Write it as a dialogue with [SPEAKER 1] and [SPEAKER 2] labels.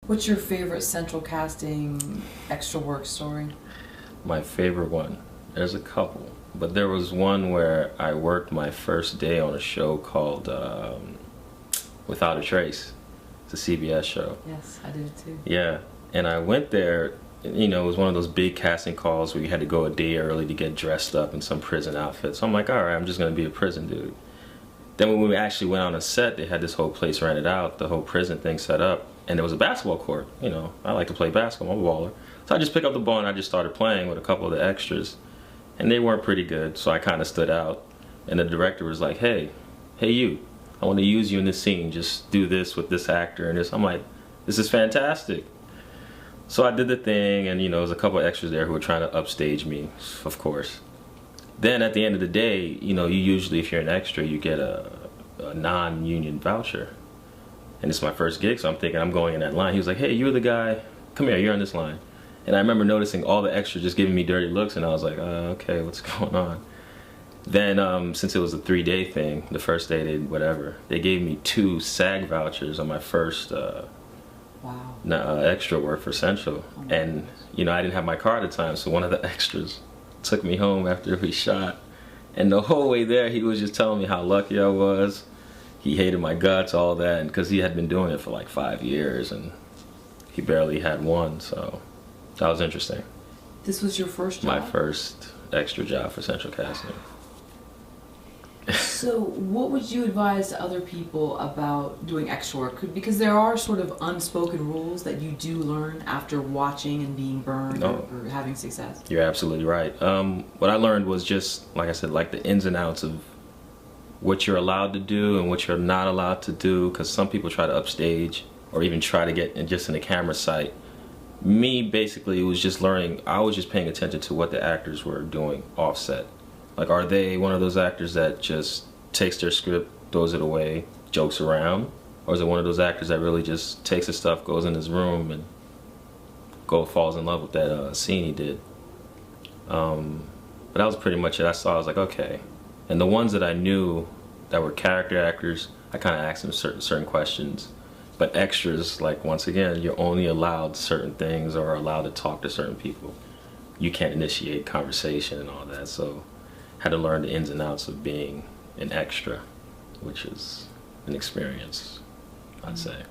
[SPEAKER 1] What's your favorite central casting extra work story?
[SPEAKER 2] My favorite one? There's a couple. But there was one where I worked my first day on a show called Without a Trace. It's a CBS show.
[SPEAKER 1] Yes, I did it too.
[SPEAKER 2] Yeah, and I went there, you know, it was one of those big casting calls where you had to go a day early to get dressed up in some prison outfit. So I'm like, all right, I'm just going to be a prison dude. Then when we actually went on a set, they had this whole place rented out, the whole prison thing set up, and there was a basketball court. You know, I like to play basketball, I'm a baller. So I just picked up the ball and I just started playing with a couple of the extras. And they weren't pretty good, so I kind of stood out. And the director was like, hey you, I want to use you in this scene. Just do this with this actor and this. I'm like, this is fantastic. So I did the thing, and you know, there's a couple of extras there who were trying to upstage me, of course. Then at the end of the day, you know, you usually, if you're an extra, you get a non-union voucher. And it's my first gig, so I'm thinking I'm going in that line. He was like, hey, you're the guy, come here, you're on this line. And I remember noticing all the extras just giving me dirty looks, and I was like, okay, what's going on? Then, since it was a 3-day thing, the first day they did whatever, they gave me 2 SAG vouchers on my first extra work for Central. And, you know, I didn't have my car at the time, so one of the extras took me home after we shot. And the whole way there, he was just telling me how lucky I was. He hated my guts, all that, because he had been doing it for like 5 years, and he barely had one, so that was interesting.
[SPEAKER 1] This was your first job?
[SPEAKER 2] My first extra job for Central Casting.
[SPEAKER 1] So what would you advise to other people about doing extra work? Because there are sort of unspoken rules that you do learn after watching and being burned or having success.
[SPEAKER 2] You're absolutely right. What I learned was just, like I said, like the ins and outs of what you're allowed to do and what you're not allowed to do, because some people try to upstage or even try to get just in the camera sight. Me, basically, it was just learning. I was just paying attention to what the actors were doing offset. Like, are they one of those actors that just takes their script, throws it away, jokes around? Or is it one of those actors that really just takes his stuff, goes in his room, and falls in love with that scene he did? But that was pretty much it. I was like, okay. And the ones that I knew that were character actors, I kind of asked them certain questions. But extras, like, once again, you're only allowed certain things or allowed to talk to certain people. You can't initiate conversation and all that, so I had to learn the ins and outs of being an extra, which is an experience, I'd say.